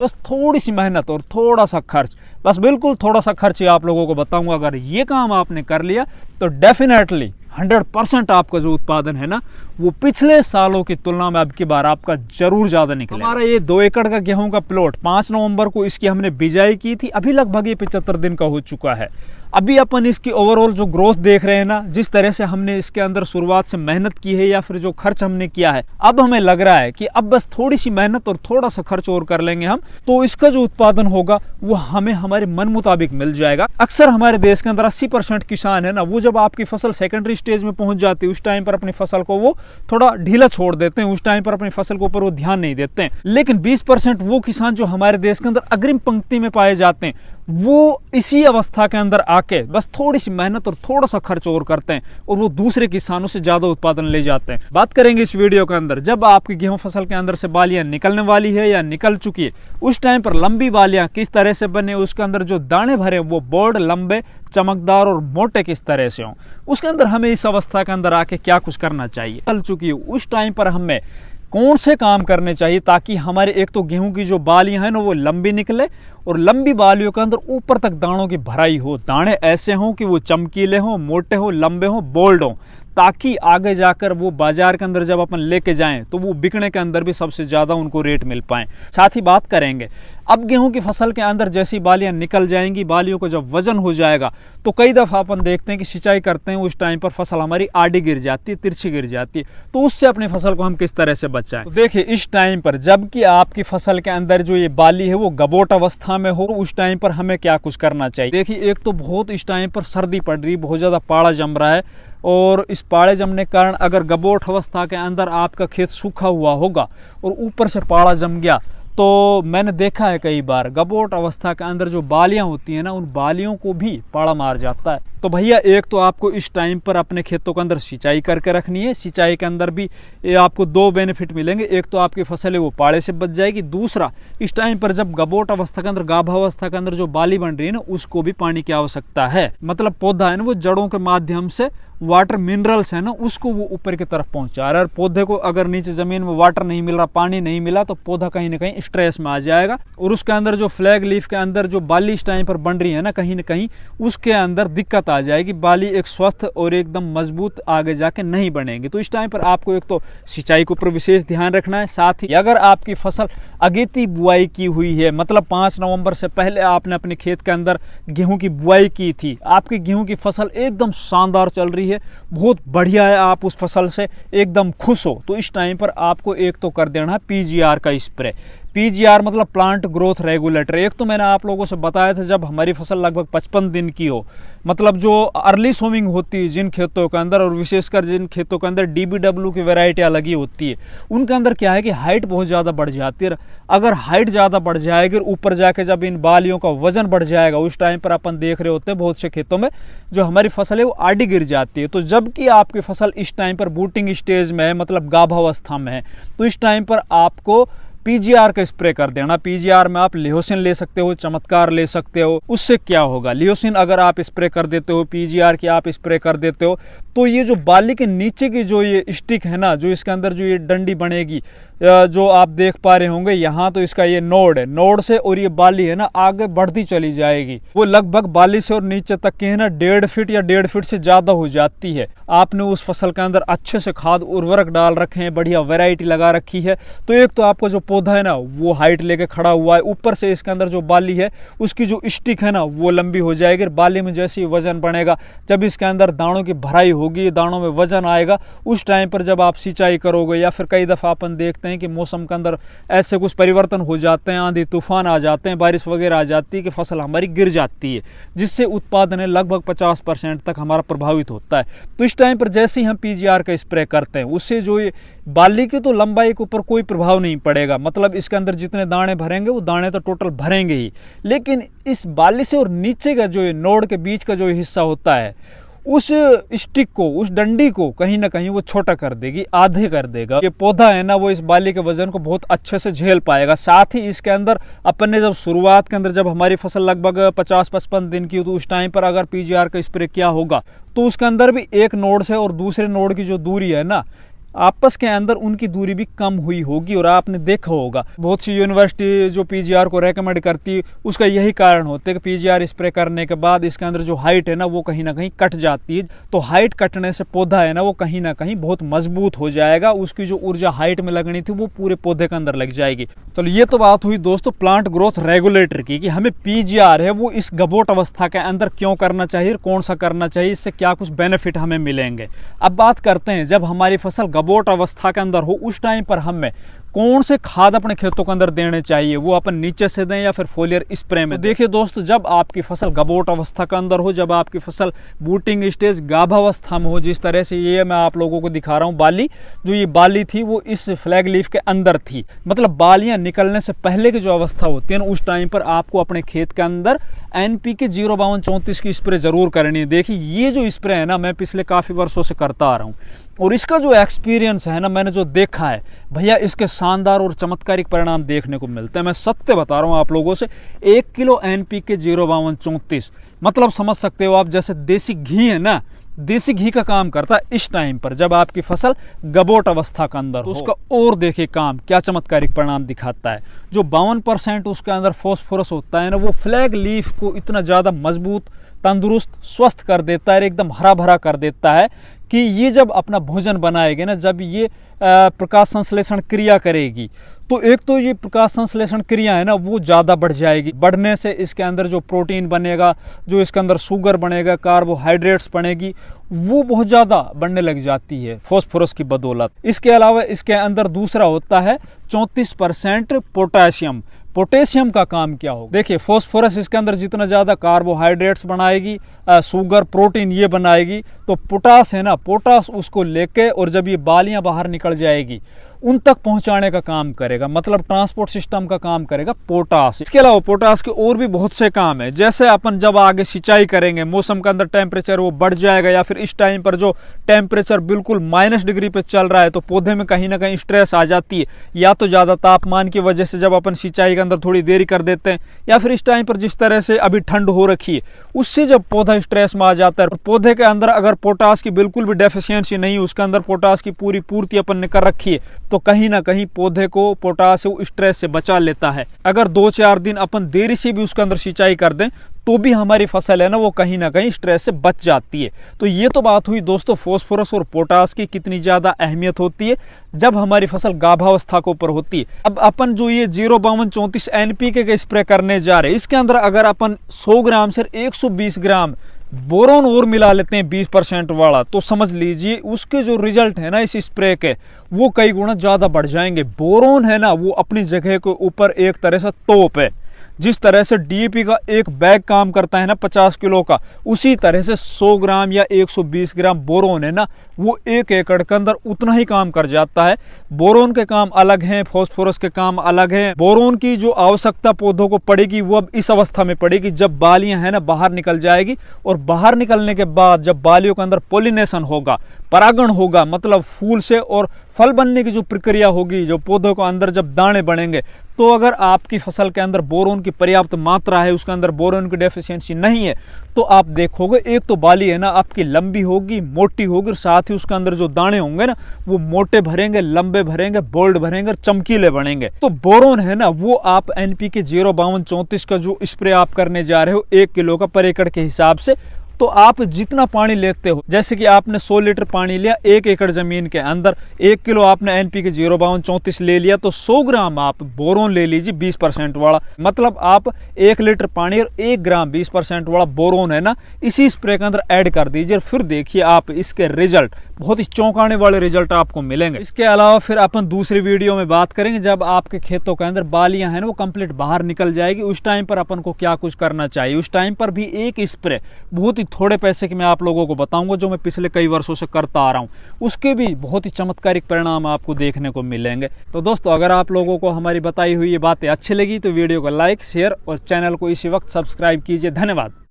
बस थोड़ी सी मेहनत और थोड़ा सा खर्च, बस बिल्कुल थोड़ा सा खर्च आप लोगों को बताऊंगा। अगर ये काम आपने कर लिया तो डेफिनेटली 100% आपका जो उत्पादन है ना वो पिछले सालों की तुलना में अब की बार आपका जरूर ज्यादा निकलेगा। हमारा ये 2 एकड़ का गेहूं का प्लॉट 5 नवंबर को इसकी हमने बिजाई की थी, अभी लगभग ये 75 दिन का हो चुका है। अभी अपन इसकी ओवरऑल जो ग्रोथ देख रहे हैं ना, जिस तरह से हमने इसके अंदर शुरुआत से मेहनत की है या फिर जो खर्च हमने किया है, अब हमें लग रहा है कि अब बस थोड़ी सी मेहनत और थोड़ा सा खर्च और कर लेंगे हम, तो इसका जो उत्पादन होगा वो हमें हमारे मन मुताबिक मिल जाएगा। अक्सर हमारे देश के अंदर 80% किसान है ना, वो जब आपकी फसल सेकेंडरी स्टेज में पहुंच जाती है उस टाइम पर अपनी फसल को वो थोड़ा ढीला छोड़ देते हैं, उस टाइम पर अपनी फसल के ऊपर वो ध्यान नहीं देते हैं। लेकिन 20% वो किसान जो हमारे देश के अंदर अग्रिम पंक्ति में पाए जाते हैं, वो इसी अवस्था के अंदर आके बस थोड़ी सी मेहनत और थोड़ा सा खर्च और करते हैं और वो दूसरे किसानों से ज्यादा उत्पादन ले जाते हैं। बात करेंगे इस वीडियो के अंदर, जब आपकी गेहूं फसल के अंदर से बालियां निकलने वाली है या निकल चुकी है, उस टाइम पर लंबी बालियां किस तरह से बने, उसके अंदर जो दाने भरे वो बोर्ड लंबे, चमकदार और मोटे किस तरह से हों, उसके अंदर हमें इस अवस्था के अंदर आके क्या कुछ करना चाहिए, निकल चुकी है उस टाइम पर हमें कौन से काम करने चाहिए ताकि हमारे एक तो गेहूं की जो बालियां हैं ना वो लंबी निकले और लंबी बालियों के अंदर ऊपर तक दानों की भराई हो, दाने ऐसे हों कि वो चमकीले हों, मोटे हों, लंबे हों, बोल्ड हों, ताकि आगे जाकर वो बाजार के अंदर जब अपन लेके जाएं तो वो बिकने के अंदर भी सबसे ज्यादा उनको रेट मिल पाए। साथ ही बात करेंगे अब गेहूं की फसल के अंदर जैसी बालियां निकल जाएंगी, बालियों को जब वजन हो जाएगा तो कई दफा अपन देखते हैं कि सिंचाई करते हैं उस टाइम पर फसल हमारी आड़ी गिर जाती है, तिरछी गिर जाती है, तो उससे अपनी फसल को हम किस तरह से बचाएं। तो देखिए इस टाइम पर जबकि आपकी फसल के अंदर जो ये बाली है वो गबोट अवस्था में हो, उस टाइम पर हमें क्या कुछ करना चाहिए। देखिए एक तो बहुत इस टाइम पर सर्दी पड़ रही, बहुत ज्यादा पाड़ा जम रहा है और इस पाड़े जमने के कारण अगर गबोट अवस्था के अंदर आपका खेत सूखा हुआ होगा और ऊपर से पाड़ा जम गया तो मैंने देखा है कई बार गबोट अवस्था के अंदर जो बालियां होती हैं ना उन बालियों को भी पाड़ा मार जाता है। तो भैया एक तो आपको इस टाइम पर अपने खेतों के अंदर सिंचाई करके रखनी है, सिंचाई के अंदर भी ये आपको 2 बेनिफिट मिलेंगे, एक तो आपकी फसल है वो पाड़े से बच जाएगी, दूसरा इस टाइम पर जब गबोट अवस्था के अंदर, गाभा अवस्था के अंदर जो बाली बन रही है ना उसको भी पानी की आवश्यकता है। मतलब पौधा है ना वो जड़ों के माध्यम से वाटर मिनरल्स है ना उसको वो ऊपर की तरफ पहुंचा रहा है। पौधे को अगर नीचे जमीन में वाटर नहीं मिल रहा, पानी नहीं मिला तो पौधा कहीं ना कहीं स्ट्रेस में आ जाएगा और उसके अंदर जो फ्लैग लीफ के अंदर जो बाली इस टाइम पर बन रही है ना कहीं उसके अंदर दिक्कत आ जाएगी, बाली एक स्वस्थ और एकदम मजबूत आगे जाके नहीं बनेगी। तो इस टाइम पर आपको एक तो सिंचाई के ऊपर विशेष ध्यान रखना है। साथ ही अगर आपकी फसल अगेती बुआई की हुई है, मतलब 5 नवंबर से पहले आपने अपने खेत के अंदर गेहूं की बुआई की थी, आपकी गेहूं की फसल एकदम शानदार चल रही है, बहुत बढ़िया है, आप उस फसल से एकदम खुश हो, तो इस टाइम पर आपको एक तो कर देना है पीजीआर का स्प्रे। पीजीआर मतलब प्लांट ग्रोथ रेगुलेटर। एक तो मैंने आप लोगों से बताया था जब हमारी फसल लगभग 55 दिन की हो, मतलब जो अर्ली सोमिंग होती है जिन खेतों के अंदर और विशेषकर जिन खेतों के अंदर डीबीडब्ल्यू की वैरायटियां लगी होती है उनके अंदर क्या है कि हाइट बहुत ज़्यादा बढ़ जाती है। अगर हाइट ज़्यादा बढ़ जाएगी, ऊपर जाके जब इन बालियों का वजन बढ़ जाएगा उस टाइम पर अपन देख रहे होते हैं बहुत से खेतों में जो हमारी फसल है वो आड़ी गिर जाती है। तो जबकि आपकी फसल इस टाइम पर बूटिंग स्टेज में है, मतलब गाभा अवस्था में है, तो इस टाइम पर आपको पीजीआर का स्प्रे कर देना। पीजीआर में आप लियोसिन ले सकते हो, चमत्कार ले सकते हो। उससे क्या होगा, लियोसिन अगर आप स्प्रे कर देते हो, पीजीआर की आप स्प्रे कर देते हो, तो ये जो बाली के नीचे की जो ये स्टिक है ना, जो इसके अंदर जो ये डंडी बनेगी जो आप देख पा रहे होंगे यहाँ, तो इसका ये नोड है, नोड से और ये बाली है ना आगे बढ़ती चली जाएगी। वो लगभग बाली से और नीचे तक की है ना 1.5 फीट या 1.5 फीट से ज्यादा हो जाती है। आपने उस फसल के अंदर अच्छे से खाद उर्वरक डाल रखे हैं, बढ़िया वैरायटी लगा रखी है, तो एक तो आपका जो पौधा है ना वो हाइट लेके खड़ा हुआ है, ऊपर से इसके अंदर जो बाली है उसकी जो स्टिक है ना वो लंबी हो जाएगी। बाली में जैसे ही वजन बढ़ेगा, जब इसके अंदर दानों की भराई होगी, दानों में वजन आएगा, उस टाइम पर जब आप सिंचाई करोगे या फिर कई दफा अपन देखते हैं कि मौसम के अंदर ऐसे कुछ परिवर्तन हो जाते हैं, आंधी तूफान आ जाते हैं, बारिश वगैरह आ जाती है कि फसल हमारी गिर जाती है, जिससे उत्पादन है लगभग 50% तक हमारा प्रभावित होता है। तो इस टाइम पर जैसे ही हम पीजीआर का स्प्रे करते हैं उससे जो ये बाली की तो लंबाई के ऊपर कोई प्रभाव नहीं पड़ेगा, मतलब इसके अंदर जितने दाने भरेंगे वो दाने तो टोटल भरेंगे ही, लेकिन इस बाली से और नीचे का जो नोड के बीच का जो हिस्सा होता है उस स्टिक को, उस डंडी को कहीं ना कहीं वो छोटा कर देगी, आधे कर देगा। ये पौधा है ना वो इस बाली के वजन को बहुत अच्छे से झेल पाएगा। साथ ही इसके अंदर अपन ने जब शुरुआत के अंदर जब हमारी फसल लगभग 50-55 दिन की, तो उस टाइम पर अगर पीजीआर का स्प्रे किया होगा तो उसके अंदर भी एक नोड से और दूसरे नोड की जो दूरी है ना आपस के अंदर उनकी दूरी भी कम हुई होगी। और आपने देखा होगा बहुत सी यूनिवर्सिटी जो पीजीआर को रेकमेंड करती है उसका यही कारण होता है कि पीजीआर स्प्रे करने के बाद इसके अंदर जो हाइट है ना वो कहीं ना कहीं कट जाती है। तो हाइट कटने से पौधा है ना वो कहीं ना कहीं बहुत मजबूत हो जाएगा, उसकी जो ऊर्जा हाइट में लगनी थी वो पूरे पौधे के अंदर लग जाएगी। चलो ये तो बात हुई दोस्तों प्लांट ग्रोथ रेगुलेटर की, कि हमें पीजीआर है वो इस गबोट अवस्था के अंदर क्यों करना चाहिए, कौन सा करना चाहिए, इससे क्या कुछ बेनिफिट हमें मिलेंगे। अब बात करते हैं जब हमारी फसल गबोट अवस्था के अंदर हो उस टाइम पर हमें कौन से खाद अपने खेतों के अंदर देने चाहिए, वो अपन नीचे से दें या फिर फोलियर स्प्रे में। तो देखिए दोस्तों जब आपकी फसल गबोट अवस्था के अंदर हो, जब आपकी फसल बूटिंग स्टेज गाभावस्था में हो, जिस तरह से ये मैं आप लोगों को दिखा रहा हूँ बाली, जो ये बाली थी वो इस फ्लैग लीफ के अंदर थी, मतलब बालियां निकलने से पहले की जो अवस्था होती है उस टाइम पर आपको अपने खेत के अंदर NPK 05234 की स्प्रे जरूर करनी है। देखिए ये जो स्प्रे है ना मैं पिछले काफी वर्षों से करता आ रहा हूँ और इसका जो एक्सपीरियंस है ना मैंने जो देखा है भैया इसके शानदार और चमत्कारिक परिणाम देखने को मिलते हैं। मैं सत्य बता रहा हूँ आप लोगों से, 1 किलो NPK 05234 मतलब समझ सकते हो आप जैसे देसी घी है ना, देसी घी का काम करता है इस टाइम पर जब आपकी फसल गबोट अवस्था के अंदर हो। उसका और देखिए काम क्या चमत्कारिक परिणाम दिखाता है। जो 52% उसके अंदर फॉस्फोरस होता है ना वो फ्लैग लीफ को इतना ज़्यादा मजबूत, तंदुरुस्त, स्वस्थ कर देता है, एकदम हरा भरा कर देता है कि ये जब अपना भोजन बनाएगी ना, जब ये प्रकाश संश्लेषण क्रिया करेगी तो एक तो ये प्रकाश संश्लेषण क्रिया है ना वो ज़्यादा बढ़ जाएगी। बढ़ने से इसके अंदर जो प्रोटीन बनेगा, जो इसके अंदर शुगर बनेगा, कार्बोहाइड्रेट्स बनेगी, वो बहुत ज़्यादा बढ़ने लग जाती है फॉस्फोरस की बदौलत। इसके अलावा इसके अंदर दूसरा होता है 34% पोटेशियम। पोटेशियम का काम क्या हो, देखिए फॉस्फोरस इसके अंदर जितना ज़्यादा कार्बोहाइड्रेट्स बनाएगी, शुगर, प्रोटीन ये बनाएगी, तो पोटास है ना, पोटास उसको लेके और जब ये बालियां बाहर निकल जाएगी उन तक पहुंचाने का काम करेगा, मतलब ट्रांसपोर्ट सिस्टम का काम करेगा पोटास। इसके अलावा पोटास के और भी बहुत से काम है, जैसे अपन जब आगे सिंचाई करेंगे मौसम के अंदर टेम्परेचर वो बढ़ जाएगा या फिर इस टाइम पर जो टेम्परेचर बिल्कुल -डिग्री पे चल रहा है तो पौधे में कहीं ना कहीं स्ट्रेस आ जाती है, या तो ज़्यादा तापमान की वजह से जब अपन सिंचाई के अंदर थोड़ी देरी कर देते हैं, या फिर इस टाइम पर जिस तरह से अभी ठंड हो रखी है उससे जब पौधा स्ट्रेस में आ जाता है। पौधे के अंदर अगर पोटास की बिल्कुल भी डेफिशिएंसी नहीं, उसके अंदर पोटास की पूरी पूर्ति अपन ने कर रखी है, तो कहीं ना कहीं पौधे को पोटास स्ट्रेस से बचा लेता है। अगर 2-4 दिन अपन देरी से भी उसके अंदर सिंचाई कर दें तो भी हमारी फसल है ना वो कहीं ना कहीं स्ट्रेस से बच जाती है। तो ये तो बात हुई दोस्तों फॉस्फोरस और पोटास की कितनी ज्यादा अहमियत होती है जब हमारी फसल गाभावस्था के ऊपर होती है। अब अपन जो ये 05234 NPK के स्प्रे करने जा रहे हैं, इसके अंदर अगर अपन 100 ग्राम से 120 ग्राम बोरोन और मिला लेते हैं 20% वाला, तो समझ लीजिए उसके जो रिजल्ट है ना इस स्प्रे के वो कई गुना ज्यादा बढ़ जाएंगे। बोरोन है ना वो अपनी जगह के ऊपर एक तरह से तोप है, जिस तरह से DAP का एक बैग काम करता है ना 50 किलो का, उसी तरह से 100 ग्राम या 120 ग्राम बोरोन है ना वो 1 एकड़ के अंदर उतना ही काम कर जाता है। बोरोन के काम अलग हैं, फॉस्फोरस के काम अलग हैं। बोरोन की जो आवश्यकता पौधों को पड़ेगी वो अब इस अवस्था में पड़ेगी जब बालियां है ना बाहर निकल जाएगी, और बाहर निकलने के बाद जब बालियों के अंदर पोलिनेशन होगा, परागण होगा, मतलब फूल से और फल बनने की जो प्रक्रिया होगी, जो पौधों के अंदर जब दाने बनेंगे, तो अगर आपकी फसल के अंदर बोरोन की पर्याप्त मात्रा है, उसके अंदर बोरोन की डेफिशिएंसी नहीं है, तो आप देखोगे एक तो बाली है ना आपकी लंबी होगी, मोटी होगी, और साथ ही उसके अंदर जो दाने होंगे ना वो मोटे भरेंगे, लंबे भरेंगे, बोल्ड भरेंगे, चमकीले बनेंगे। तो बोरोन है ना वो आप NPK 05234 का जो स्प्रे आप करने जा रहे हो 1 किलो का पर एकड़ के हिसाब से, तो आप जितना पानी लेते हो, जैसे कि आपने 100 लीटर पानी लिया 1 एकड़ जमीन के अंदर, 1 किलो आपने NPK 05234 ले लिया, तो 100 ग्राम आप बोरोन ले लीजिए 20% वाला, मतलब आप 1 लीटर पानी और 1 ग्राम 20% वाला बोरोन है ना इसी स्प्रे के अंदर ऐड कर दीजिए। फिर देखिए आप इसके रिजल्ट, बहुत ही चौंकाने वाले रिजल्ट आपको मिलेंगे। इसके अलावा फिर अपन दूसरी वीडियो में बात करेंगे जब आपके खेतों के अंदर बालियां हैं ना वो कंप्लीट बाहर निकल जाएगी, उस टाइम पर अपन को क्या कुछ करना चाहिए। उस टाइम पर भी एक स्प्रे बहुत ही थोड़े पैसे के मैं आप लोगों को बताऊंगा जो मैं पिछले कई वर्षों से करता आ रहा हूं, उसके भी बहुत ही चमत्कारिक परिणाम आपको देखने को मिलेंगे। तो दोस्तों अगर आप लोगों को हमारी बताई हुई ये बातें अच्छी लगी तो वीडियो को लाइक, शेयर और चैनल को इसी वक्त सब्सक्राइब कीजिए। धन्यवाद।